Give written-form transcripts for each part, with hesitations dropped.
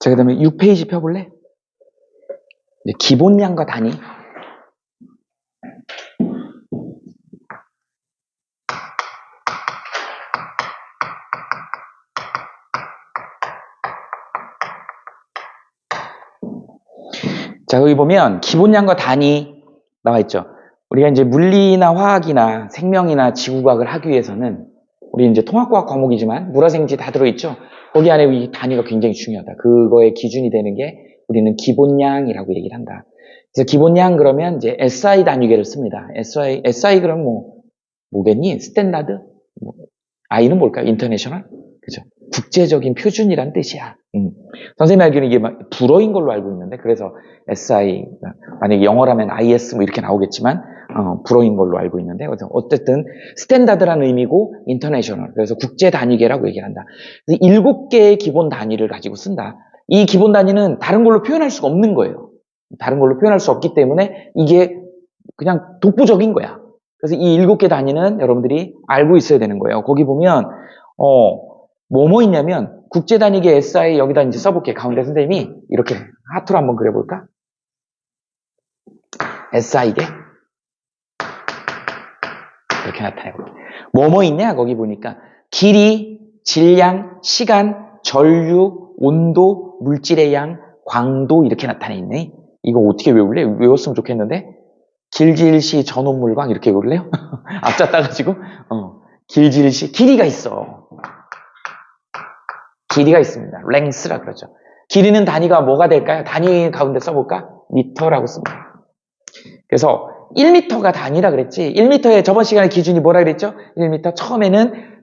자, 그 다음에 6페이지 펴볼래? 기본량과 단위. 자, 여기 보면 기본량과 단위 나와 있죠. 우리가 이제 물리나 화학이나 생명이나 지구과학을 하기 위해서는 우리 이제 통합과학 과목이지만 물화생지 다 들어있죠. 거기 안에 이 단위가 굉장히 중요하다. 그거의 기준이 되는 게 우리는 기본량이라고 얘기를 한다. 그래서 기본량 그러면 이제 SI 단위계를 씁니다. SI 그럼 뭐겠니? 스탠다드? I는 뭘까요? 인터내셔널? 그죠? 국제적인 표준이란 뜻이야. 선생님이 알기로는 이게 막 불어인 걸로 알고 있는데, 그래서 SI, 만약에 영어라면 IS 뭐 이렇게 나오겠지만, 불어인 걸로 알고 있는데, 어쨌든 스탠다드라는 의미고, 인터내셔널. 그래서 국제 단위계라고 얘기를 한다. 7개의 기본 단위를 가지고 쓴다. 이 기본 단위는 다른 걸로 표현할 수가 없는 거예요. 다른 걸로 표현할 수 없기 때문에 이게 그냥 독보적인 거야. 그래서 이 7개 단위는 여러분들이 알고 있어야 되는 거예요. 거기 보면, 뭐뭐 있냐면, 국제단위계 SI 여기다 이제 써볼게. 가운데 선생님이 이렇게 하트로 한번 그려볼까? SI계. 이렇게 나타내볼게. 뭐뭐 있냐? 거기 보니까, 길이, 질량, 시간, 전류, 온도, 물질의 양, 광도 이렇게 나타내 있네. 이거 어떻게 외울래? 외웠으면 좋겠는데. 길질시 전원물광 이렇게 외울래요? 앞자 따가지고 길질시 길이가 있어. 길이가 있습니다. 랭스라 그러죠. 길이는 단위가 뭐가 될까요? 단위 가운데 써볼까? 미터라고 씁니다. 그래서 1미터가 단위라 그랬지. 1미터의 저번 시간에 기준이 뭐라 그랬죠? 1미터 처음에는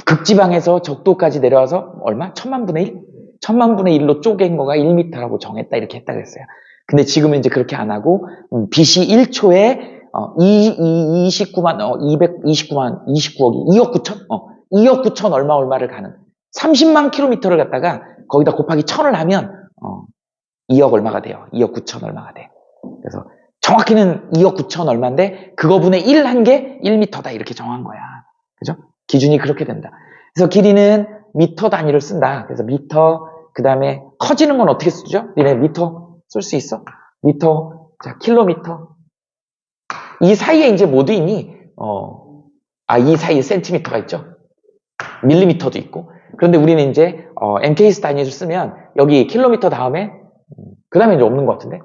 극지방에서 적도까지 내려와서 얼마? 1000만분의 1? 1000만분의 1로 쪼갠 거가 1미터라고 정했다 이렇게 했다 그랬어요. 근데 지금은 이제 그렇게 안 하고 BC 1초에 229억이 2억 9천? 2억 9천 얼마를 가는 30만 킬로미터를 갖다가 거기다 곱하기 1000을 하면 2억 얼마가 돼요. 2억 9천 얼마가 돼요. 그래서 정확히는 2억 9천 얼마인데 그거분의 1 한 게 1미터다 이렇게 정한 거야. 그죠? 기준이 그렇게 된다. 그래서 길이는 미터 단위를 쓴다. 그래서 미터, 그 다음에 커지는 건 어떻게 쓰죠? 니네 미터 쓸 수 있어? 미터, 자, 킬로미터. 이 사이에 이제 뭐도 있니? 이 사이에 센티미터가 있죠? 밀리미터도 있고. 그런데 우리는 이제, MKS 단위를 쓰면, 여기 킬로미터 다음에, 그 다음에 이제 없는 것 같은데?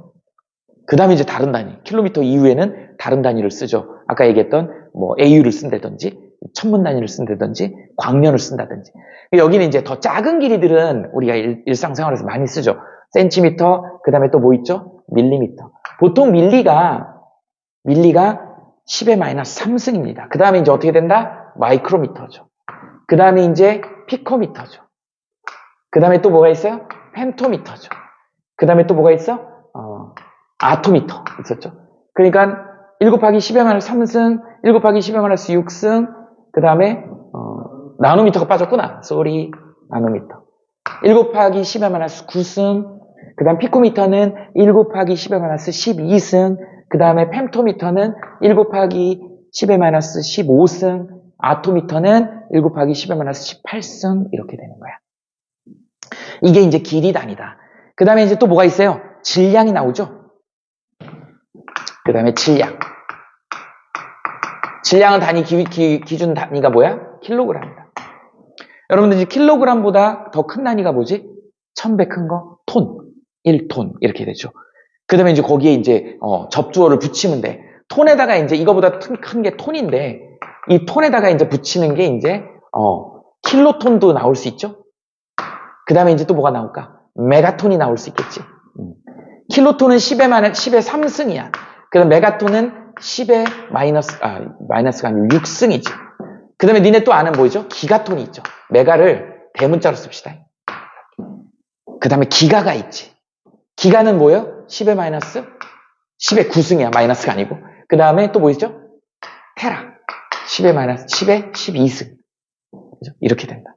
그 다음에 이제 다른 단위. 킬로미터 이후에는 다른 단위를 쓰죠. 아까 얘기했던, AU를 쓴다든지, 천문 단위를 쓴다든지, 광년을 쓴다든지. 여기는 이제 더 작은 길이들은 우리가 일상생활에서 많이 쓰죠. 센티미터, 그 다음에 또 뭐 있죠? 밀리미터. 보통 밀리가 10의 마이너스 3승입니다. 그 다음에 이제 어떻게 된다? 마이크로미터죠. 그 다음에 이제 피코미터죠. 그 다음에 또 뭐가 있어요? 펜토미터죠. 그 다음에 또 뭐가 있어? 아토미터 있었죠. 그러니까 1 곱하기 10의 마이너스 3승, 1 곱하기 10의 마이너스 6승, 그 다음에 나노미터가 빠졌구나. 쏘리, 나노미터. 1 곱하기 10의 마이너스 9승, 그 다음 피코미터는 1 곱하기 10의 마이너스 12승, 그 다음에 펜토미터는 1 곱하기 10의 마이너스 15승, 아토미터는 1 곱하기 10의 마이너스 18승 이렇게 되는 거야. 이게 이제 길이 단위다. 그 다음에 이제 또 뭐가 있어요? 질량이 나오죠? 그 다음에 질량. 질량은 단위, 기준 단위가 뭐야? 킬로그램이다. 여러분들 이제 킬로그램보다 더 큰 단위가 뭐지? 1000배 큰 거? 톤. 1톤. 이렇게 되죠. 그 다음에 이제 거기에 이제, 접두어를 붙이면 돼. 톤에다가 이제 이거보다 큰 게 톤인데, 이 톤에다가 이제 붙이는 게 이제, 킬로톤도 나올 수 있죠? 그 다음에 이제 또 뭐가 나올까? 메가톤이 나올 수 있겠지. 킬로톤은 10의 3승이야. 그 다음 메가톤은 10의 마이너스가 아니고 6승이지. 그 다음에 니네 또 아는 뭐죠? 기가톤이 있죠. 메가를 대문자로 씁시다. 그 다음에 기가가 있지. 기가는 뭐예요? 10의 마이너스? 10의 9승이야. 마이너스가 아니고. 그 다음에 또 뭐 있죠? 테라. 10의 마이너스, 10의 12승. 그죠? 이렇게 된다.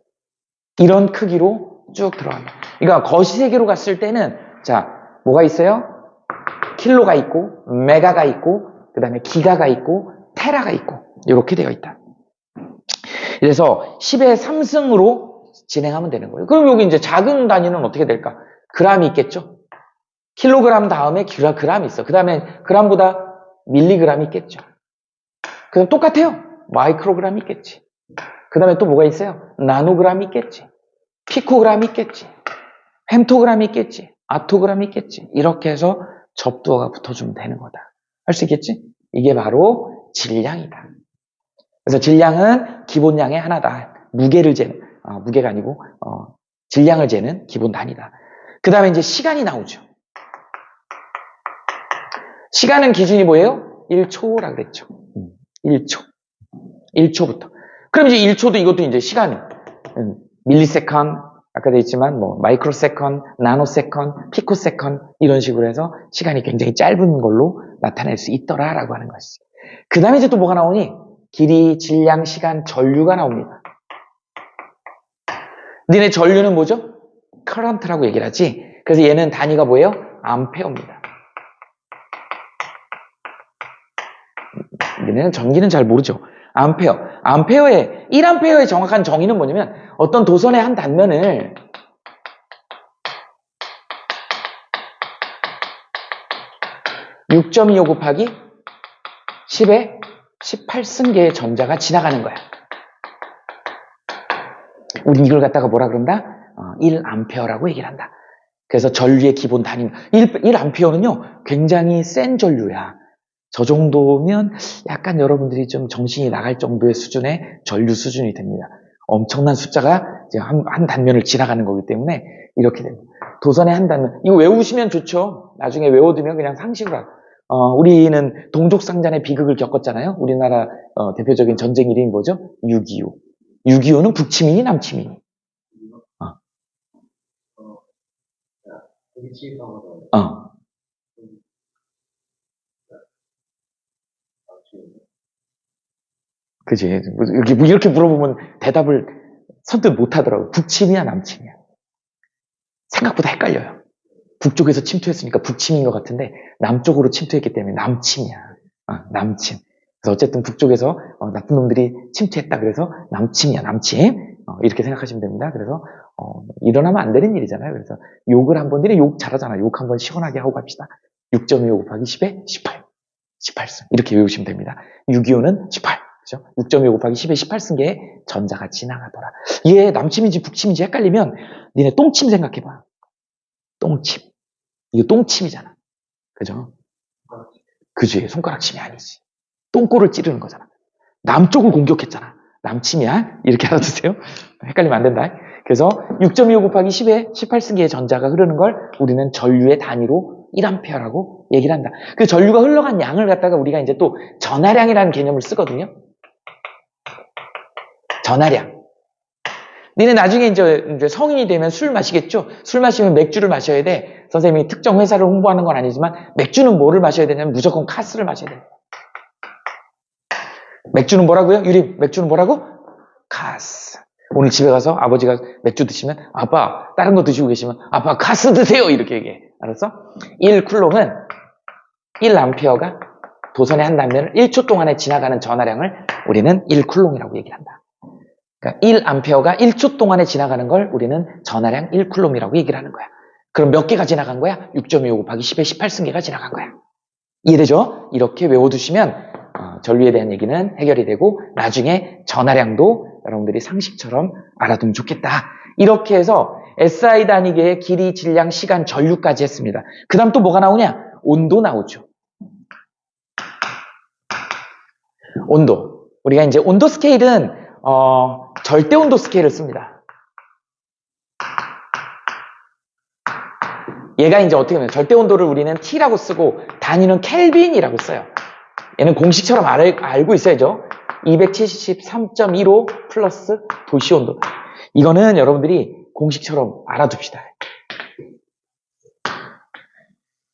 이런 크기로 쭉 들어간다. 그러니까 거시세계로 갔을 때는, 자, 뭐가 있어요? 킬로가 있고, 메가가 있고, 그 다음에 기가가 있고, 테라가 있고, 이렇게 되어 있다. 그래서 10의 3승으로 진행하면 되는 거예요. 그럼 여기 이제 작은 단위는 어떻게 될까? 그람이 있겠죠. 킬로그램 다음에 그람이 있어. 그 다음에 그람보다 밀리그램이 있겠죠. 그럼 똑같아요. 마이크로그램이 있겠지. 그 다음에 또 뭐가 있어요? 나노그램이 있겠지. 피코그램이 있겠지. 펨토그램이 있겠지. 아토그램이 있겠지. 이렇게 해서 접두어가 붙어주면 되는 거다. 할 수 있겠지? 이게 바로 질량이다. 그래서 질량은 기본량의 하나다. 무게를 재는, 무게가 아니고, 질량을 재는 기본 단위다. 그 다음에 이제 시간이 나오죠. 시간은 기준이 뭐예요? 1초라 그랬죠. 1초. 1초부터. 그럼 이제 1초도 이것도 이제 시간, 밀리세컨, 아까 돼 있지만 뭐 마이크로세컨, 나노세컨, 피코세컨 이런 식으로 해서 시간이 굉장히 짧은 걸로 나타낼 수 있더라라고 하는 것이지. 그 다음에 이제 또 뭐가 나오니? 길이, 질량, 시간, 전류가 나옵니다. 니네 전류는 뭐죠? 커런트라고 얘기를 하지. 그래서 얘는 단위가 뭐예요? 암페어입니다. 니네는 전기는 잘 모르죠. 암페어. 1암페어의 정확한 정의는 뭐냐면 어떤 도선의 한 단면을 (6.25) 곱하기 10의 18승계의 전자가 지나가는 거야. 우린 이걸 갖다가 뭐라 그런다? 1암페어라고 얘기를 한다. 그래서 전류의 기본 단위 1암페어는요 굉장히 센 전류야. 저 정도면 약간 여러분들이 좀 정신이 나갈 정도의 수준의 전류 수준이 됩니다. 엄청난 숫자가 이제 한 단면을 지나가는 거기 때문에 이렇게 됩니다. 도선의 한 단면. 이거 외우시면 좋죠. 나중에 외워두면 그냥 상식으로. 우리는 동족상잔의 비극을 겪었잖아요. 우리나라 대표적인 전쟁 이름이 뭐죠? 6.25. 6.25는 북치민이 남치민이? 그지. 이렇게 물어보면 대답을 선뜻 못 하더라고. 북침이야, 남침이야. 생각보다 헷갈려요. 북쪽에서 침투했으니까 북침인 것 같은데, 남쪽으로 침투했기 때문에 남침이야. 남침. 그래서 어쨌든 북쪽에서 나쁜 놈들이 침투했다. 그래서 남침이야, 남침. 이렇게 생각하시면 됩니다. 그래서, 일어나면 안 되는 일이잖아요. 그래서 욕을 한번, 니네 욕 잘하잖아. 욕 한번 시원하게 하고 갑시다. 6.25 곱하기 10에 18. 18승. 이렇게 외우시면 됩니다. 6.25는 18. 6.25 곱하기 10의 18승계의 전자가 지나가더라. 얘 남침인지 북침인지 헷갈리면 니네 똥침 생각해봐. 똥침. 이거 똥침이잖아. 그죠? 그지? 손가락침이 아니지. 똥꼬를 찌르는 거잖아. 남쪽을 공격했잖아. 남침이야? 이렇게 알아두세요. 헷갈리면 안 된다. 그래서 6.25 곱하기 10의 18승계의 전자가 흐르는 걸 우리는 전류의 단위로 1암페어라고 얘기를 한다. 그 전류가 흘러간 양을 갖다가 우리가 이제 또 전하량이라는 개념을 쓰거든요. 전하량. 니네 나중에 이제 성인이 되면 술 마시겠죠? 술 마시면 맥주를 마셔야 돼. 선생님이 특정 회사를 홍보하는 건 아니지만 맥주는 뭐를 마셔야 되냐면 무조건 카스를 마셔야 돼. 맥주는 뭐라고요? 유림, 맥주는 뭐라고? 카스. 오늘 집에 가서 아버지가 맥주 드시면 아빠, 다른 거 드시고 계시면 아빠 카스 드세요. 이렇게 얘기해. 알았어? 1쿨롱은 1암페어가 도선의 한 단면을 1초 동안에 지나가는 전하량을 우리는 1쿨롱이라고 얘기한다. 그러니까 1암페어가 1초 동안에 지나가는 걸 우리는 전하량 1쿨롬이라고 얘기를 하는 거야. 그럼 몇 개가 지나간 거야? 6.25 곱하기 10의 18승계가 지나간 거야. 이해되죠? 이렇게 외워두시면 전류에 대한 얘기는 해결이 되고 나중에 전하량도 여러분들이 상식처럼 알아두면 좋겠다. 이렇게 해서 SI 단위계의 길이, 질량, 시간, 전류까지 했습니다. 그 다음 또 뭐가 나오냐? 온도 나오죠. 온도. 우리가 이제 온도 스케일은 절대 온도 스케일을 씁니다. 얘가 이제 어떻게 보면 절대 온도를 우리는 T라고 쓰고 단위는 켈빈이라고 써요. 얘는 공식처럼 알고 있어야죠. 273.15 플러스 도시 온도. 이거는 여러분들이 공식처럼 알아둡시다.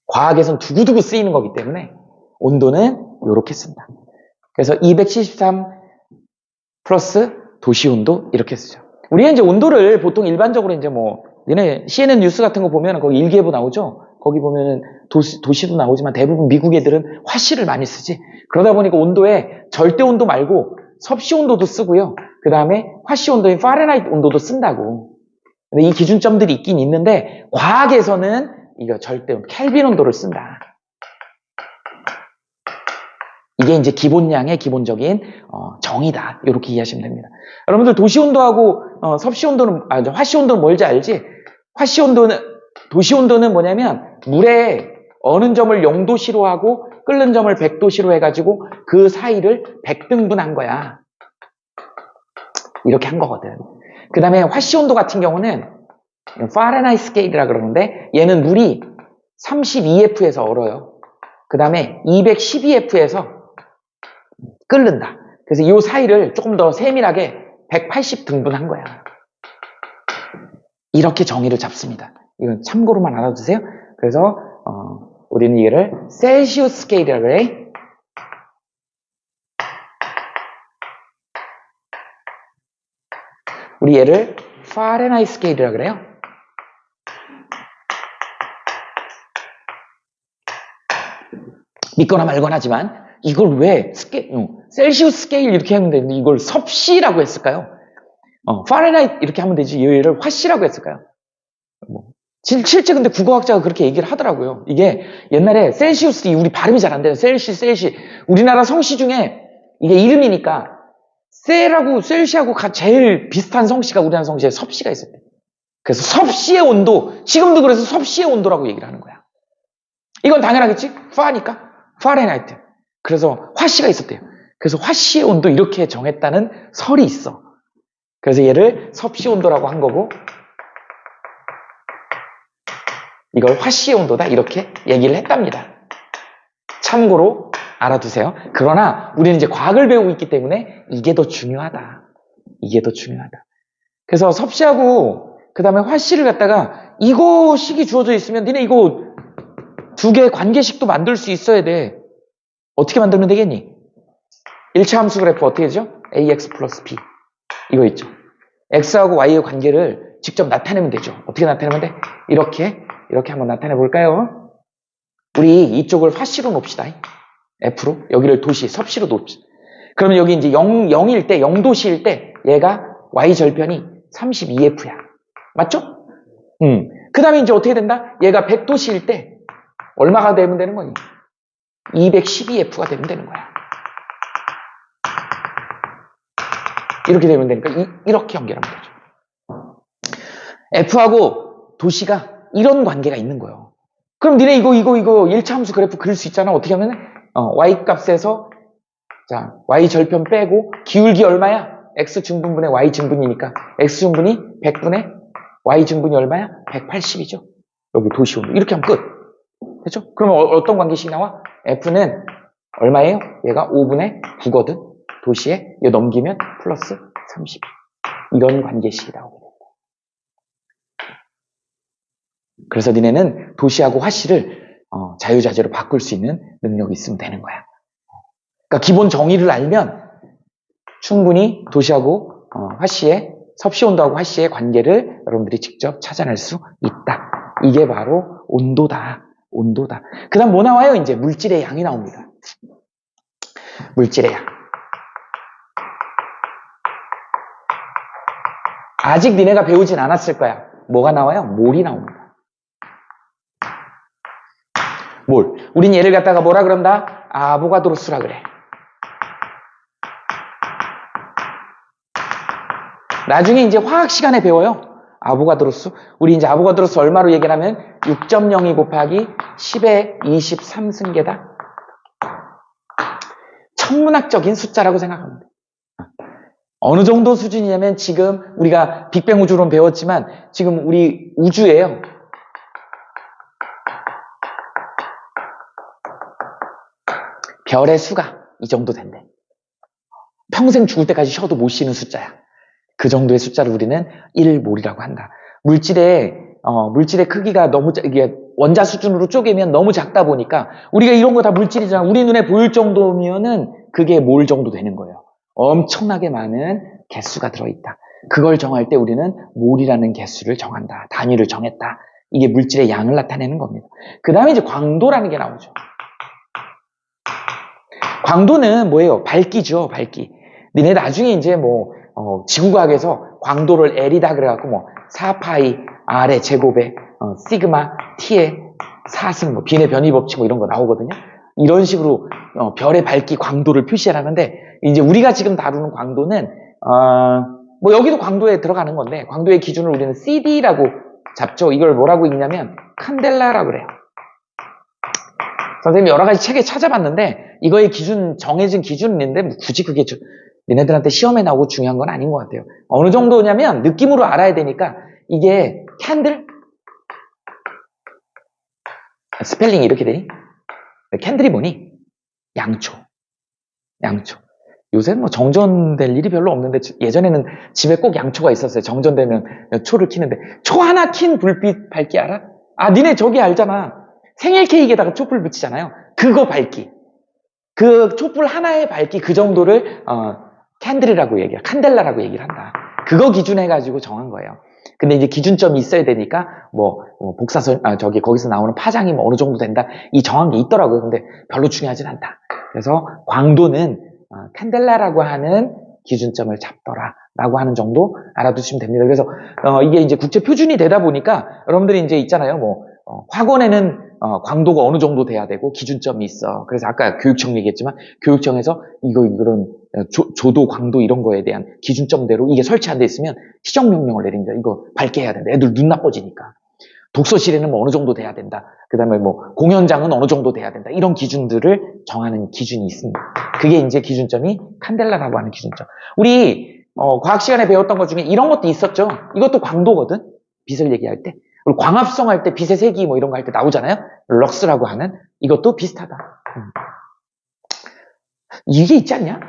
과학에선 두고두고 쓰이는 거기 때문에 온도는 이렇게 쓴다. 그래서 273 플러스 도시 온도 이렇게 쓰죠. 우리가 이제 온도를 보통 일반적으로 이제 얘네 CNN 뉴스 같은 거 보면 거기 일기예보 나오죠. 거기 보면은 도시도 나오지만 대부분 미국 애들은 화씨를 많이 쓰지. 그러다 보니까 온도에 절대 온도 말고 섭씨 온도도 쓰고요. 그 다음에 화씨 온도인 파렌하이트 온도도 쓴다고. 근데 이 기준점들이 있긴 있는데 과학에서는 이거 절대 켈빈 온도를 쓴다. 이게 이제 기본량의 기본적인 정의다. 이렇게 이해하시면 됩니다. 여러분들 도시 온도하고 섭씨 온도는 화씨 온도는 뭘지 알지? 화씨 온도는 도시 온도는 뭐냐면 물에 어느 점을 0도씨로 하고 끓는 점을 100도씨로 해가지고 그 사이를 100등분한 거야. 이렇게 한 거거든. 그 다음에 화씨 온도 같은 경우는 파렌하이트 스케일이라 그러는데 얘는 물이 32F에서 얼어요. 그 다음에 212F에서 끓는다. 그래서 이 사이를 조금 더 세밀하게 180등분한 거야. 이렇게 정의를 잡습니다. 이건 참고로만 알아두세요. 그래서 우리는 이거를 셀시우스 스케일이라고 그래. 우리 얘를 파렌하이트 스케일이라고 그래요. 믿거나 말거나 하지만 이걸 왜 셀시우스 스케일 이렇게 하면 되는데 이걸 섭씨라고 했을까요? 파렌하이트 이렇게 하면 되지 얘를 화씨라고 했을까요? 실제 근데 국어학자가 그렇게 얘기를 하더라고요. 이게 옛날에 셀시우스 우리 발음이 잘 안 돼요. 셀시 우리나라 성씨 중에 이게 이름이니까 셀하고 셀시하고 제일 비슷한 성씨가 우리나라 성씨에 섭씨가 있었대요. 그래서 섭씨의 온도 지금도 그래서 섭씨의 온도라고 얘기를 하는 거야. 이건 당연하겠지? 파니까 파렌하이트. 그래서 화씨가 있었대요. 그래서 화씨의 온도 이렇게 정했다는 설이 있어. 그래서 얘를 섭씨 온도라고 한 거고 이걸 화씨의 온도다 이렇게 얘기를 했답니다. 참고로 알아두세요. 그러나 우리는 이제 과학을 배우고 있기 때문에 이게 더 중요하다. 이게 더 중요하다. 그래서 섭씨하고 그 다음에 화씨를 갖다가 이거 식이 주어져 있으면 니네 이거 두 개의 관계식도 만들 수 있어야 돼. 어떻게 만들면 되겠니? 1차 함수 그래프 어떻게 되죠? ax 플러스 b 이거 있죠. x하고 y의 관계를 직접 나타내면 되죠. 어떻게 나타내면 돼? 이렇게 한번 나타내 볼까요? 우리 이쪽을 화씨로 놓읍시다. f로 여기를 도시 섭씨로 놓읍시다. 그러면 여기 이제 0일 때 0도씨일 때 얘가 y 절편이 32F야. 맞죠? 그 다음에 이제 어떻게 된다? 얘가 100도씨일 때 얼마가 되면 되는 거니? 212F가 되면 되는 거야. 이렇게 되면 되니까 이렇게 연결하면 되죠. F하고 도시가 이런 관계가 있는 거예요. 그럼 니네 이거 1차 함수 그래프 그릴 수 있잖아. 어떻게 하면 y 값에서 자 y 절편 빼고 기울기 얼마야? x 증분분의 y 증분이니까 x 증분이 100분의 y 증분이 얼마야? 180이죠. 여기 도시 온도 이렇게 하면 끝. 됐죠? 그러면 어떤 관계식이 나와? F는 얼마예요? 얘가 5분의 9거든. 도시에 이거 넘기면 플러스 30. 이런 관계식이 나오게 됩니다. 그래서 니네는 도시하고 화씨를 자유자재로 바꿀 수 있는 능력이 있으면 되는 거야. 그러니까 기본 정의를 알면 충분히 도시하고 화씨의 섭씨 온도하고 화씨의 관계를 여러분들이 직접 찾아낼 수 있다. 이게 바로 온도다. 온도다. 그 다음 뭐 나와요? 이제 물질의 양이 나옵니다. 물질의 양. 아직 니네가 배우진 않았을 거야. 뭐가 나와요? 몰이 나옵니다. 몰. 우린 얘를 갖다가 뭐라 그런다? 아보가드로 수라 그래. 나중에 이제 화학 시간에 배워요. 아보가드로 수. 우리 이제 아보가드로 수 얼마로 얘기하면 6.02 곱하기 10의 23승계다. 천문학적인 숫자라고 생각하면 돼. 어느 정도 수준이냐면 지금 우리가 빅뱅 우주론 배웠지만 지금 우리 우주예요. 별의 수가 이 정도 된대. 평생 죽을 때까지 쉬어도 못 쉬는 숫자야. 그 정도의 숫자를 우리는 1몰이라고 한다. 물질의 크기가 너무 이게 원자 수준으로 쪼개면 너무 작다 보니까 우리가 이런 거 다 물질이잖아. 우리 눈에 보일 정도면은 그게 몰 정도 되는 거예요. 엄청나게 많은 개수가 들어있다. 그걸 정할 때 우리는 몰이라는 개수를 정한다. 단위를 정했다. 이게 물질의 양을 나타내는 겁니다. 그 다음에 이제 광도라는 게 나오죠. 광도는 뭐예요? 밝기죠, 밝기. 니네 나중에 이제 지구과학에서 광도를 L이다 그래갖고 4파이 R의 제곱에 시그마 T의 4승, 뭐 빈의 변이 법칙 뭐 이런 거 나오거든요. 이런 식으로 별의 밝기 광도를 표시하라는데, 이제 우리가 지금 다루는 광도는 뭐 여기도 광도에 들어가는 건데, 광도의 기준을 우리는 CD라고 잡죠. 이걸 뭐라고 읽냐면 칸델라라고 그래요. 선생님이 여러 가지 책에 찾아봤는데 이거의 기준, 정해진 기준이 있는데 뭐 굳이 그게 니네들한테 시험에 나오고 중요한 건 아닌 것 같아요. 어느 정도냐면 느낌으로 알아야 되니까, 이게 캔들? 스펠링이 이렇게 되니? 캔들이 뭐니? 양초. 요새는 뭐 정전될 일이 별로 없는데, 예전에는 집에 꼭 양초가 있었어요. 정전되면 초를 켜는데. 초 하나 킨 불빛 밝기 알아? 니네 저기 알잖아. 생일 케이크에다가 촛불 붙이잖아요. 그거 밝기. 그 촛불 하나의 밝기, 그 정도를 캔들이라고 얘기해. 칸델라라고 얘기를 한다. 그거 기준해가지고 정한 거예요. 근데 이제 기준점이 있어야 되니까, 복사선, 거기서 나오는 파장이 뭐 어느 정도 된다. 이 정한 게 있더라고요. 근데 별로 중요하진 않다. 그래서 광도는 캔델라라고 하는 기준점을 잡더라라고 하는 정도 알아두시면 됩니다. 그래서 이게 이제 국제 표준이 되다 보니까 여러분들이 이제 있잖아요. 학원에는 광도가 어느 정도 돼야 되고 기준점이 있어. 그래서 아까 교육청 얘기했지만 교육청에서 이런 조도, 광도 이런 거에 대한 기준점대로 이게 설치 안 돼 있으면 시정명령을 내립니다. 이거 밝게 해야 된다. 애들 눈 나빠지니까. 독서실에는 뭐 어느 정도 돼야 된다. 그 다음에 공연장은 어느 정도 돼야 된다. 이런 기준들을 정하는 기준이 있습니다. 그게 이제 기준점이 칸델라라고 하는 기준점. 우리 과학 시간에 배웠던 것 중에 이런 것도 있었죠. 이것도 광도거든. 빛을 얘기할 때. 그리고 광합성 할 때 빛의 색이 뭐 이런 거 할 때 나오잖아요. 럭스라고 하는. 이것도 비슷하다. 이게 있지 않냐?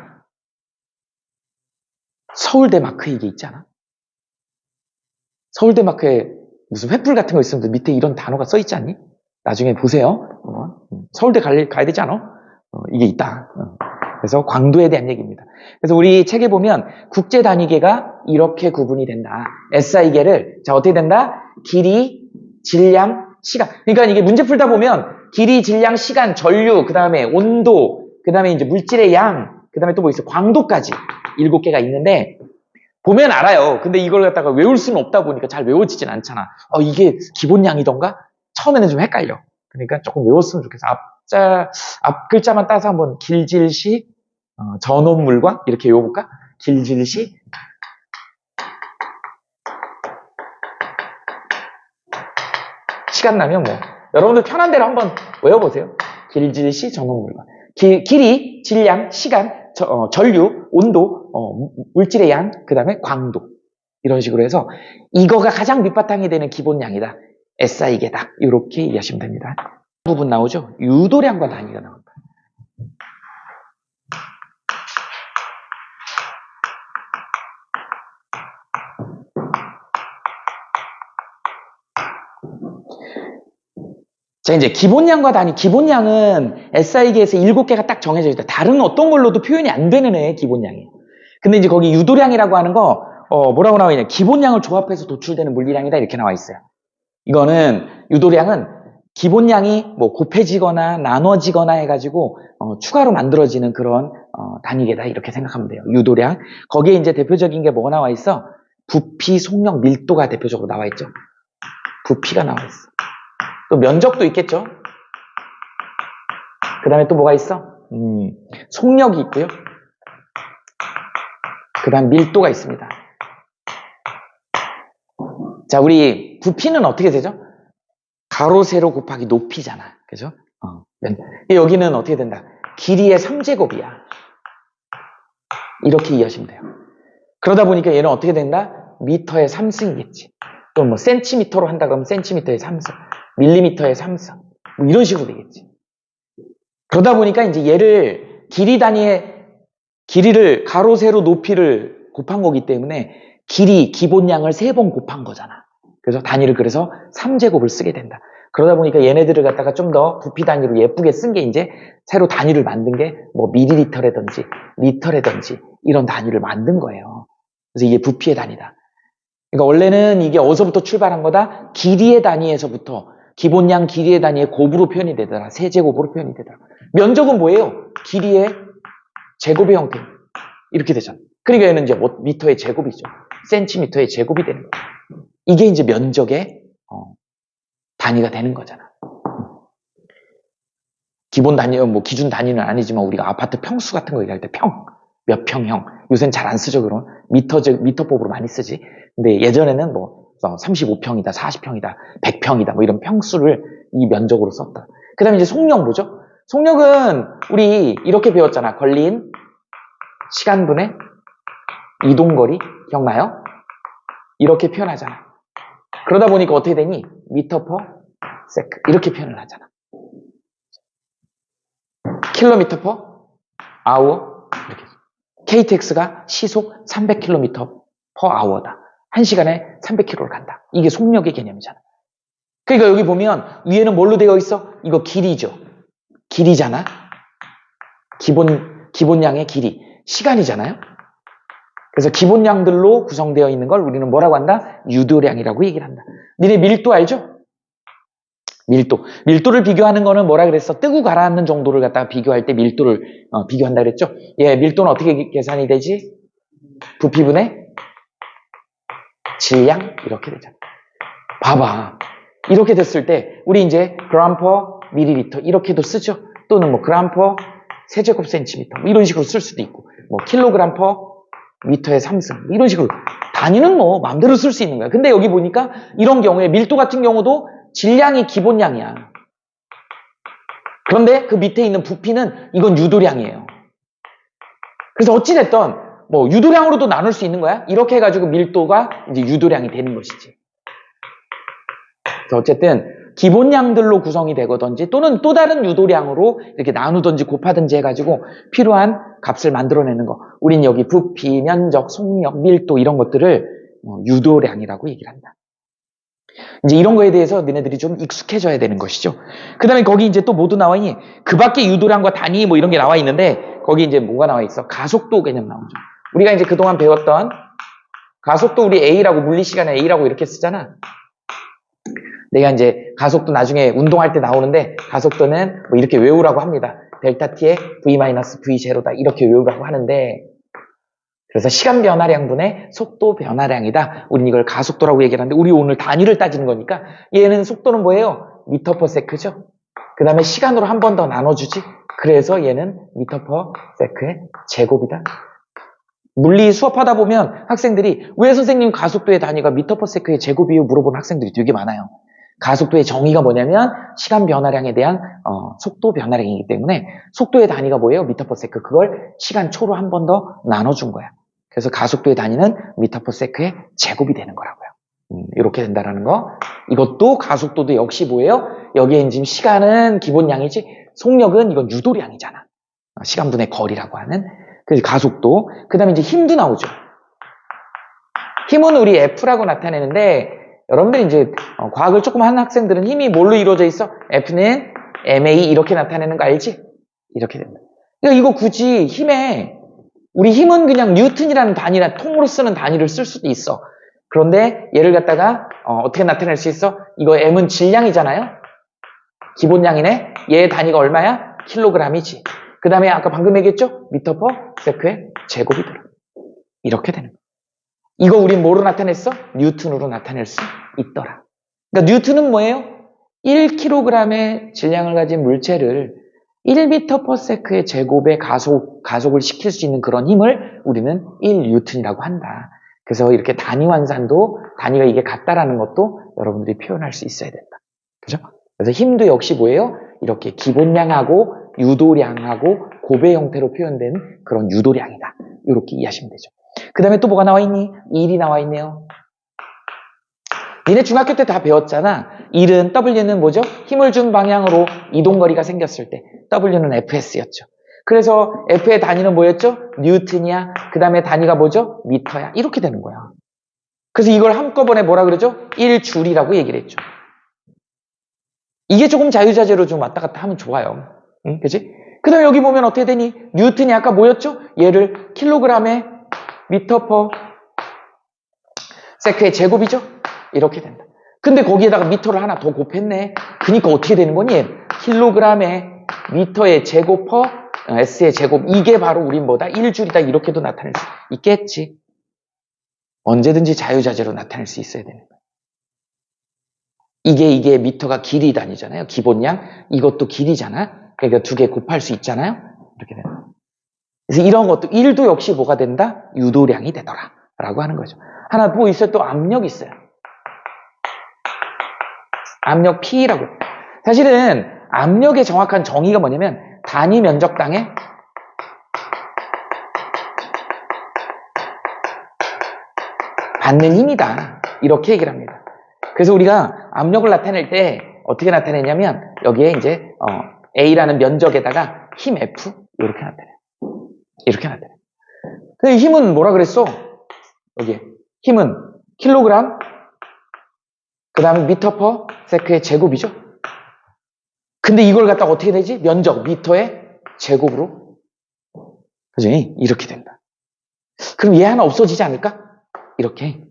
서울대 마크 이게 있지 않아? 서울대 마크에 무슨 횃불 같은 거 있으면 밑에 이런 단어가 써 있지 않니? 나중에 보세요. 서울대 가야 되지 않아? 이게 있다. 그래서 광도에 대한 얘기입니다. 그래서 우리 책에 보면 국제 단위계가 이렇게 구분이 된다. SI계를 어떻게 된다? 길이, 질량, 시간. 그러니까 이게 문제 풀다 보면 길이, 질량, 시간, 전류, 그 다음에 온도, 그 다음에 이제 물질의 양, 그 다음에 또 뭐 있어? 광도까지 7개가 있는데 보면 알아요. 근데 이걸 갖다가 외울 수는 없다 보니까 잘 외워지진 않잖아. 이게 기본량이던가? 처음에는 좀 헷갈려. 그러니까 조금 외웠으면 좋겠어. 앞 글자만 따서 한번 길질시, 전원물과 이렇게 외워볼까? 길질시, 시간 나면 여러분들 편한 대로 한번 외워보세요. 길질시, 전원물과. 길이, 질량, 시간, 전류, 온도, 물질의 양, 그 다음에 광도. 이런 식으로 해서 이거가 가장 밑바탕이 되는 기본량이다. SI계다. 이렇게 이해하시면 됩니다. 부분 나오죠? 유도량과 단위가 나옵니다. 자, 이제 기본량과 단위. 기본량은 SI계에서 7개가 딱 정해져 있다. 다른 어떤 걸로도 표현이 안 되는 애의 기본량이에요. 근데 이제 거기 유도량이라고 하는 거, 뭐라고 나와 있냐. 기본량을 조합해서 도출되는 물리량이다. 이렇게 나와 있어요. 이거는, 유도량은 기본량이 곱해지거나 나눠지거나 해가지고, 추가로 만들어지는 그런, 단위계다. 이렇게 생각하면 돼요. 유도량. 거기에 이제 대표적인 게 뭐가 나와 있어? 부피, 속력, 밀도가 대표적으로 나와 있죠. 부피가 나와 있어. 또 면적도 있겠죠. 그 다음에 또 뭐가 있어? 속력이 있고요. 그 다음 밀도가 있습니다. 자, 우리 부피는 어떻게 되죠? 가로, 세로 곱하기 높이잖아. 그죠? 여기는 어떻게 된다? 길이의 3제곱이야. 이렇게 이해하시면 돼요. 그러다 보니까 얘는 어떻게 된다? 미터의 3승이겠지. 또 센티미터로 한다 그러면 센티미터의 3승. 밀리미터의 3승. 이런 식으로 되겠지. 그러다 보니까 이제 얘를 길이 단위의 길이를 가로, 세로, 높이를 곱한 거기 때문에 길이, 기본량을 3번 곱한 거잖아. 그래서 단위를 그래서 3제곱을 쓰게 된다. 그러다 보니까 얘네들을 갖다가 좀 더 부피 단위로 예쁘게 쓴 게 이제 새로 단위를 만든 게 밀리리터라든지 리터라든지 이런 단위를 만든 거예요. 그래서 이게 부피의 단위다. 그러니까 원래는 이게 어디서부터 출발한 거다? 길이의 단위에서부터 기본량 길이의 단위의 곱으로 표현이 되더라. 세제곱으로 표현이 되더라. 면적은 뭐예요? 길이의 제곱의 형태. 이렇게 되잖아. 그러니까 얘는 이제 미터의 제곱이죠. 센티미터의 제곱이 되는 거예요. 이게 이제 면적의 단위가 되는 거잖아. 기본 단위, 뭐 기준 단위는 아니지만 우리가 아파트 평수 같은 거 얘기할 때 몇 평형. 요새는 잘 안 쓰죠, 그럼. 미터법으로 많이 쓰지. 근데 예전에는 뭐 35평이다, 40평이다, 100평이다, 뭐 이런 평수를 이 면적으로 썼다. 그 다음에 이제 속력 뭐죠? 속력은 우리 이렇게 배웠잖아. 걸린 시간분의 이동거리. 기억나요? 이렇게 표현하잖아. 그러다 보니까 어떻게 되니? 미터 퍼 세크. 이렇게 표현을 하잖아. 킬로미터 퍼 아워. 이렇게. KTX가 시속 300km per hour다. 1시간에 300km를 간다. 이게 속력의 개념이잖아. 그러니까 여기 보면 위에는 뭘로 되어 있어? 이거 길이죠. 길이잖아. 기본량의 길이. 시간이잖아요. 그래서 기본량들로 구성되어 있는 걸 우리는 뭐라고 한다? 유도량이라고 얘기를 한다. 니네 밀도 알죠? 밀도를 비교하는 거는 뭐라 그랬어? 뜨고 가라앉는 정도를 갖다가 비교할 때 밀도를 비교한다 그랬죠? 예, 밀도는 어떻게 계산이 되지? 부피분의 질량 이렇게 되잖아. 봐봐. 이렇게 됐을 때 우리 이제 그램 퍼 밀리리터 이렇게도 쓰죠. 또는 뭐 그램 퍼 세제곱 센티미터 뭐 이런 식으로 쓸 수도 있고 뭐 킬로그램 퍼 미터의 3승 이런 식으로 단위는 뭐 마음대로 쓸 수 있는 거야. 근데 여기 보니까 이런 경우에 밀도 같은 경우도 질량이 기본량이야. 그런데 그 밑에 있는 부피는 이건 유도량이에요. 그래서 어찌됐든 뭐 유도량으로도 나눌 수 있는 거야. 이렇게 해가지고 밀도가 이제 유도량이 되는 것이지. 그래서 어쨌든 기본량들로 구성이 되거든지 또는 또 다른 유도량으로 이렇게 나누든지 곱하든지 해가지고 필요한 값을 만들어내는 거. 우린 여기 부피, 면적, 속력, 밀도 이런 것들을 유도량이라고 얘기를 한다. 이제 이런 거에 대해서 너네들이 좀 익숙해져야 되는 것이죠. 그 다음에 거기 이제 또 뭐도 나와 있니? 그 밖에 유도량과 단위 뭐 이런 게 나와 있는데 거기 이제 뭐가 나와 있어? 가속도 개념 나오죠. 우리가 이제 그동안 배웠던 가속도 우리 A라고 물리 시간에 A라고 이렇게 쓰잖아. 내가 이제 가속도 나중에 운동할 때 나오는데 가속도는 뭐 이렇게 외우라고 합니다. 델타 T의 V-V0다 이렇게 외우라고 하는데 그래서 시간 변화량분의 속도 변화량이다. 우린 이걸 가속도라고 얘기를 하는데 우리 오늘 단위를 따지는 거니까 얘는 속도는 뭐예요? 미터 퍼 세크죠. 그 다음에 시간으로 한 번 더 나눠주지. 그래서 얘는 미터 퍼 세크의 제곱이다. 물리 수업하다 보면 학생들이 왜 선생님 가속도의 단위가 미터 퍼 세크의 제곱이에요? 물어보는 학생들이 되게 많아요. 가속도의 정의가 뭐냐면 시간 변화량에 대한 속도 변화량이기 때문에 속도의 단위가 뭐예요? 미터 퍼 세크. 그걸 시간 초로 한 번 더 나눠준 거야. 그래서 가속도의 단위는 미터 퍼 세크의 제곱이 되는 거라고요. 이렇게 된다라는 거. 이것도 가속도도 역시 뭐예요? 여기에 지금 시간은 기본량이지 속력은 이건 유도량이잖아. 시간분의 거리라고 하는. 그래서 가속도. 그 다음에 이제 힘도 나오죠. 힘은 우리 F라고 나타내는데 여러분들이 이제 과학을 조금 하는 학생들은 힘이 뭘로 이루어져 있어? F는 MA 이렇게 나타내는 거 알지? 이렇게 된다. 그러니까 이거 굳이 우리 힘은 그냥 뉴턴이라는 단위나 통으로 쓰는 단위를 쓸 수도 있어. 그런데 얘를 갖다가 어떻게 나타낼 수 있어? 이거 M은 질량이잖아요. 기본량이네. 얘의 단위가 얼마야? 킬로그램이지. 그 다음에 아까 방금 얘기했죠? 미터 퍼 세크의 제곱이 들어. 이렇게 되는 거야. 이거 우린 뭐로 나타냈어? 뉴턴으로 나타낼 수 있더라. 그러니까 뉴턴은 뭐예요? 1kg의 질량을 가진 물체를 1m per sec의 제곱의 가속을 시킬 수 있는 그런 힘을 우리는 1뉴턴이라고 한다. 그래서 이렇게 단위 환산도 단위가 이게 같다라는 것도 여러분들이 표현할 수 있어야 된다. 그죠? 그래서 힘도 역시 뭐예요? 이렇게 기본량하고 유도량하고 곱의 형태로 표현된 그런 유도량이다. 이렇게 이해하시면 되죠. 그 다음에 또 뭐가 나와 있니? 일이 나와 있네요. 니네 중학교 때 다 배웠잖아. 일은 W는 뭐죠? 힘을 준 방향으로 이동거리가 생겼을 때 W는 FS였죠. 그래서 F의 단위는 뭐였죠? 뉴턴이야. 그 다음에 단위가 뭐죠? 미터야. 이렇게 되는 거야. 그래서 이걸 한꺼번에 뭐라 그러죠? 1줄이라고 얘기를 했죠. 이게 조금 자유자재로 좀 왔다 갔다 하면 좋아요. 응? 그치? 그 다음에 여기 보면 어떻게 되니? 뉴턴이 아까 뭐였죠? 얘를 킬로그램에 미터 퍼 세크의 제곱이죠? 이렇게 된다. 근데 거기에다가 미터를 하나 더 곱했네. 그러니까 어떻게 되는 거니? 킬로그램에 미터의 제곱 퍼 S의 제곱. 이게 바로 우린 뭐다? 1줄이다. 이렇게도 나타낼 수 있다. 있겠지. 언제든지 자유자재로 나타낼 수 있어야 되는 거예요. 이게 미터가 길이 단위잖아요. 기본량. 이것도 길이잖아. 그러니까 두 개 곱할 수 있잖아요. 이렇게 되는 거예요. 그래서 이런 것도 1도 역시 뭐가 된다? 유도량이 되더라. 라고 하는 거죠. 하나 또 있어요. 또 압력이 있어요. 압력 P라고. 사실은 압력의 정확한 정의가 뭐냐면 단위 면적당의 받는 힘이다. 이렇게 얘기를 합니다. 그래서 우리가 압력을 나타낼 때 어떻게 나타내냐면 여기에 이제 A라는 면적에다가 힘 F 이렇게 나타내요. 이렇게 나타내요. 근데 힘은 뭐라 그랬어? 여기에 힘은 킬로그램 그 다음에 미터 퍼 세크의 제곱이죠. 근데 이걸 갖다가 어떻게 되지? 면적 미터의 제곱으로. 그죠? 이렇게 된다. 그럼 얘 하나 없어지지 않을까? 이렇게.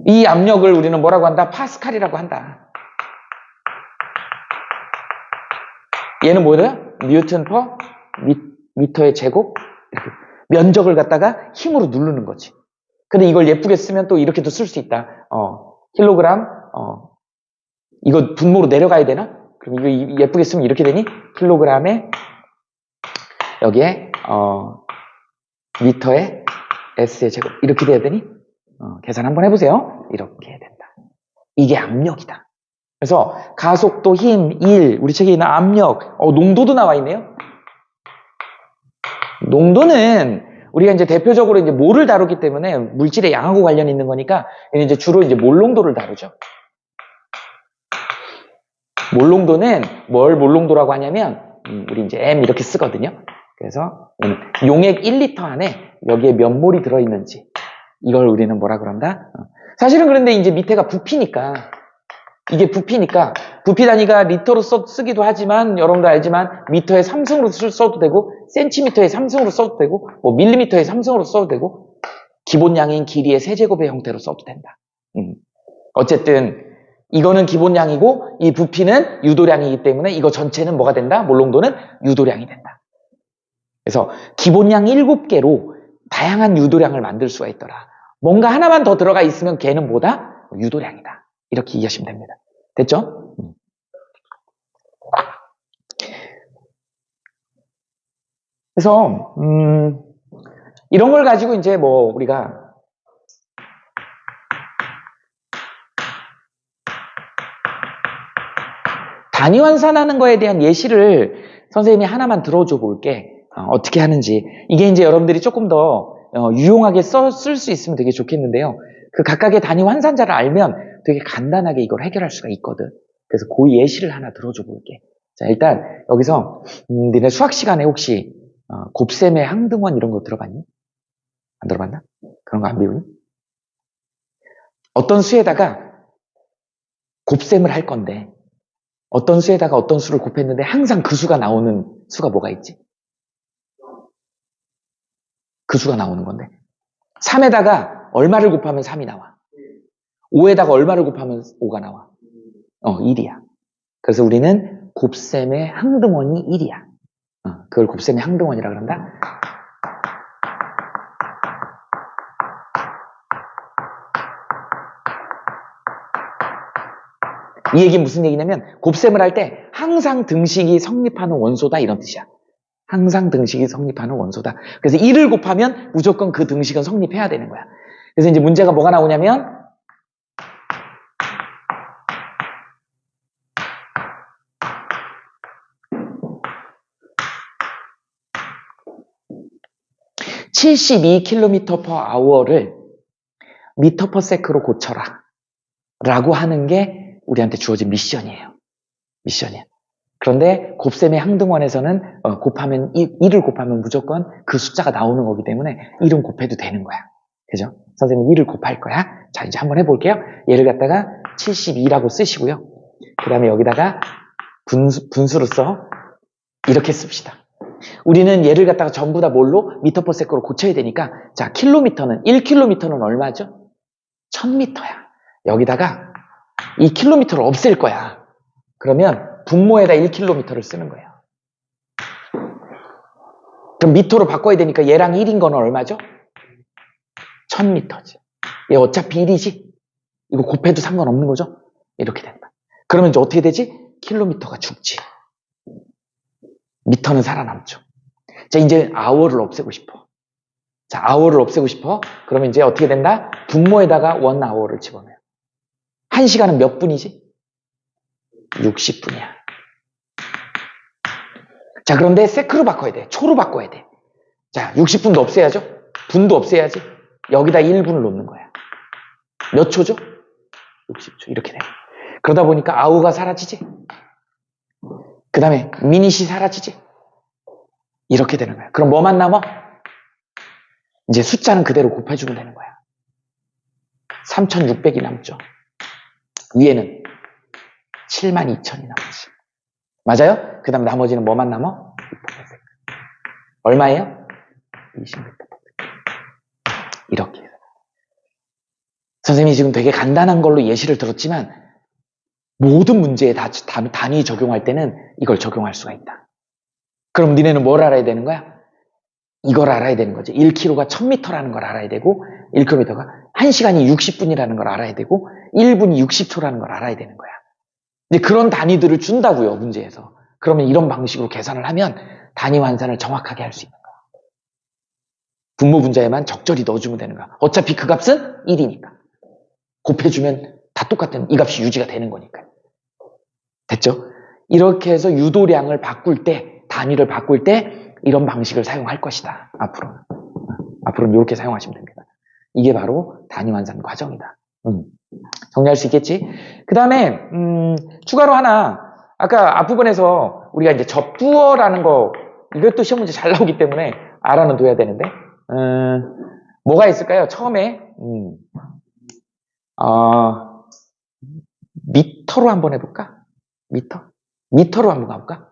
이 압력을 우리는 뭐라고 한다? 파스칼이라고 한다. 얘는 뭐예요? 뉴턴 퍼 미터의 제곱. 이렇게. 면적을 갖다가 힘으로 누르는 거지. 근데 이걸 예쁘게 쓰면 또 이렇게도 쓸 수 있다. 킬로그램, 이거 분모로 내려가야 되나? 그럼 이거 예쁘게 쓰면 이렇게 되니? 킬로그램에, 여기에, 미터에 S의 제곱. 이렇게 돼야 되니? 계산 한번 해보세요. 이렇게 된다. 이게 압력이다. 그래서 가속도, 힘, 일, 우리 책에 있는 압력, 농도도 나와 있네요. 농도는 우리가 이제 대표적으로 이제 몰을 다루기 때문에 물질의 양하고 관련이 있는 거니까 이제 주로 이제 몰농도를 다루죠. 몰농도는 뭘 몰농도라고 하냐면 우리 이제 M 이렇게 쓰거든요. 그래서 용액 1리터 안에 여기에 몇 몰이 들어있는지 이걸 우리는 뭐라 그런다? 사실은 그런데 이제 밑에가 부피니까 이게 부피니까 부피 단위가 리터로 쓰기도 하지만 여러분도 알지만 미터의 3승으로 써도 되고 센티미터의 3승으로 써도 되고 뭐 밀리미터의 3승으로 써도 되고 기본량인 길이의 세제곱의 형태로 써도 된다. 어쨌든 이거는 기본량이고 이 부피는 유도량이기 때문에 이거 전체는 뭐가 된다? 몰농도는 유도량이 된다. 그래서 기본량 7개로 다양한 유도량을 만들 수가 있더라. 뭔가 하나만 더 들어가 있으면 걔는 뭐다? 유도량이다. 이렇게 이해하시면 됩니다. 됐죠? 그래서 이런 걸 가지고 이제 뭐 우리가 단위 환산하는 거에 대한 예시를 선생님이 하나만 들어줘 볼게. 어떻게 하는지. 이게 이제 여러분들이 조금 더 유용하게 쓸 수 있으면 되게 좋겠는데요. 그 각각의 단위 환산자를 알면 되게 간단하게 이걸 해결할 수가 있거든. 그래서 그 예시를 하나 들어줘 볼게. 자, 일단 여기서 니네 수학 시간에 혹시 곱셈의 항등원 이런 거 들어봤니? 안 들어봤나? 그런 거 안 배우니? 어떤 수에다가 곱셈을 할 건데 어떤 수에다가 어떤 수를 곱했는데 항상 그 수가 나오는 수가 뭐가 있지? 그 수가 나오는 건데 3에다가 얼마를 곱하면 3이 나와? 5에다가 얼마를 곱하면 5가 나와? 1이야. 그래서 우리는 곱셈의 항등원이 1이야. 그걸 곱셈의 항등원이라 그런다. 이 얘기는 무슨 얘기냐면 곱셈을 할 때 항상 등식이 성립하는 원소다 이런 뜻이야. 항상 등식이 성립하는 원소다. 그래서 1을 곱하면 무조건 그 등식은 성립해야 되는 거야. 그래서 이제 문제가 뭐가 나오냐면 (72km/h를) 미터 퍼 세크로 고쳐라 라고 하는 게 우리한테 주어진 미션이에요. 미션이야. 그런데 곱셈의 항등원에서는 곱하면 1을 곱하면 무조건 그 숫자가 나오는 거기 때문에 1은 곱해도 되는 거야. 그죠? 선생님 1을 곱할 거야. 자, 이제 한번 해볼게요. 얘를 갖다가 72라고 쓰시고요. 그 다음에 여기다가 분수로 써. 이렇게 씁시다. 우리는 얘를 갖다가 전부 다 뭘로? 미터 퍼 세크로 고쳐야 되니까 자, 1km는 얼마죠? 1000m야. 여기다가 이 킬로미터를 없앨 거야. 그러면 분모에다 1km를 쓰는 거예요. 그럼 미터로 바꿔야 되니까 얘랑 1인 거는 얼마죠? 1000m지. 얘 어차피 1이지? 이거 곱해도 상관없는 거죠? 이렇게 된다. 그러면 이제 어떻게 되지? 킬로미터가 죽지. 미터는 살아남죠. 자, 이제 hour를 없애고 싶어. 자, hour를 없애고 싶어. 그러면 이제 어떻게 된다? 분모에다가 1hour를 집어넣어요. 1시간은 몇 분이지? 60분이야. 자, 그런데 세크로 바꿔야 돼. 초로 바꿔야 돼. 자, 60분도 없애야죠? 분도 없애야지. 여기다 1분을 놓는 거야. 몇 초죠? 60초. 이렇게 돼. 그러다 보니까 아우가 사라지지? 그 다음에 미닛이 사라지지? 이렇게 되는 거야. 그럼 뭐만 남아? 이제 숫자는 그대로 곱해주면 되는 거야. 3600이 남죠. 위에는 72000이 남지. 맞아요? 그 다음 나머지는 뭐만 남아? 얼마예요? 20m. 이렇게. 선생님이 지금 되게 간단한 걸로 예시를 들었지만 모든 문제에 다 단위 적용할 때는 이걸 적용할 수가 있다. 그럼 니네는 뭘 알아야 되는 거야? 이걸 알아야 되는 거지. 1km가 1000m라는 걸 알아야 되고 1km가 1시간이 60분이라는 걸 알아야 되고 1분이 60초라는 걸 알아야 되는 거야. 이제 그런 단위들을 준다고요, 문제에서. 그러면 이런 방식으로 계산을 하면 단위 환산을 정확하게 할 수 있는 거야. 분모 분자에만 적절히 넣어주면 되는 거야. 어차피 그 값은 1이니까. 곱해주면 다 똑같은 이 값이 유지가 되는 거니까. 됐죠? 이렇게 해서 유도량을 바꿀 때, 단위를 바꿀 때 이런 방식을 사용할 것이다. 앞으로는 이렇게 사용하시면 됩니다. 이게 바로 단위 환산 과정이다. 정리할 수 있겠지? 그 다음에 추가로 하나, 아까 앞부분에서 우리가 이제 접두어라는 거, 이것도 시험 문제 잘 나오기 때문에 알아는 둬야 되는데 뭐가 있을까요? 처음에 미터로 한번 해볼까? 미터로 한번 가볼까?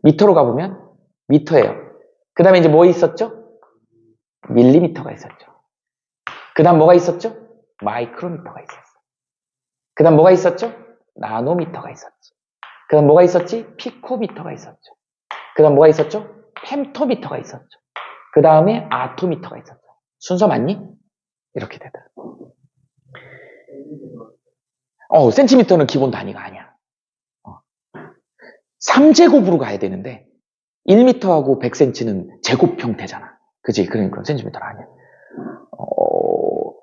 미터로 가보면 미터예요. 그 다음에 이제 뭐 있었죠? 밀리미터가 있었죠. 그 다음 뭐가 있었죠? 마이크로미터가 있었어. 그 다음 뭐가 있었죠? 나노미터가 있었지. 그 다음 뭐가 있었지? 피코미터가 있었죠. 그 다음 뭐가 있었죠? 펜토미터가 있었죠. 그 다음에 아토미터가 있었죠. 순서 맞니? 이렇게 되더라. 센티미터는 기본 단위가 아니야. 3제곱으로 가야 되는데 1m하고 100cm는 제곱 형태잖아. 그치? 그러니까 센티미터가 아니야.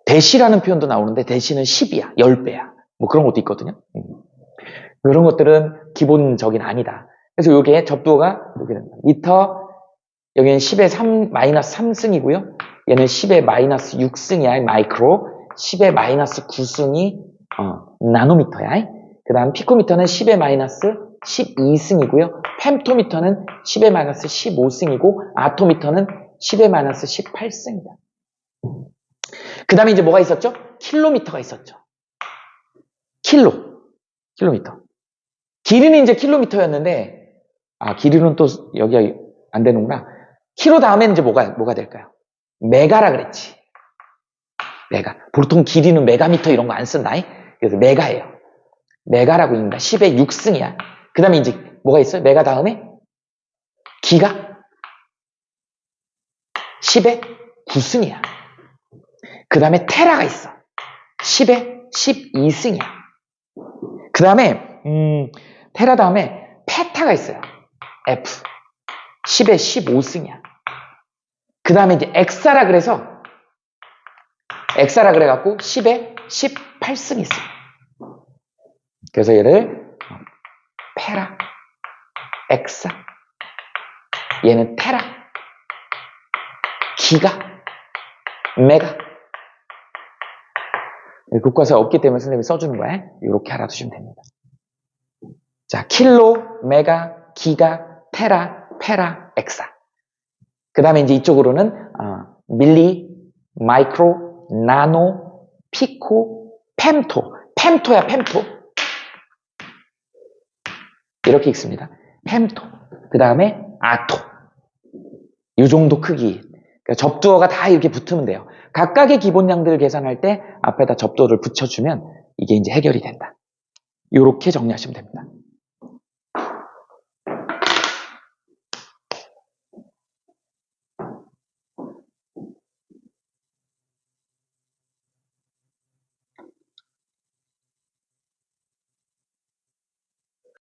대시라는 표현도 나오는데 대시는 10이야. 10배야. 뭐 그런 것도 있거든요. 그런 것들은 기본적인 아니다. 그래서 이게 접두어가 이렇게 됩니다. 미터, 여기는 10의 마이너스 3승이고요. 얘는 10의 마이너스 6승이야. 마이크로. 10의 마이너스 9승이 나노미터야. 그 다음 피코미터는 10의 마이너스 12승이고요. 펜토미터는 10의 마이너스 15승이고 아토미터는 10의 마이너스 18승이다. 그 다음에 이제 뭐가 있었죠? 킬로미터가 있었죠. 킬로미터. 길이는 이제 킬로미터였는데, 길이는 또 여기가 안 되는구나. 킬로 다음에는 이제 뭐가 될까요? 메가라 그랬지. 메가. 보통 길이는 메가미터 이런 거 안 쓴다. 그래서 메가예요. 메가라고 읽는다. 10의 6승이야. 그 다음에 이제 뭐가 있어요? 메가 다음에? 기가? 10의 9승이야. 그 다음에 테라가 있어. 10의 12승이야. 그 다음에 테라 다음에 페타가 있어요. F. 10의 15승이야. 그 다음에 이제 엑사라 그래갖고 10의 18승이 있어요. 그래서 얘를 페라, 엑사, 얘는 테라, 기가, 메가. 교과서에 없기 때문에 선생님이 써주는 거야. 이렇게 알아두시면 됩니다. 자, 킬로, 메가, 기가, 테라, 페라, 엑사. 그 다음에 이제 이쪽으로는 밀리, 마이크로, 나노, 피코, 펜토. 펜토야, 펜토. 이렇게 읽습니다. 펜토. 그 다음에 아토. 이 정도 크기. 그러니까 접두어가 다 이렇게 붙으면 돼요. 각각의 기본량들을 계산할 때 앞에다 접두어를 붙여주면 이게 이제 해결이 된다. 이렇게 정리하시면 됩니다.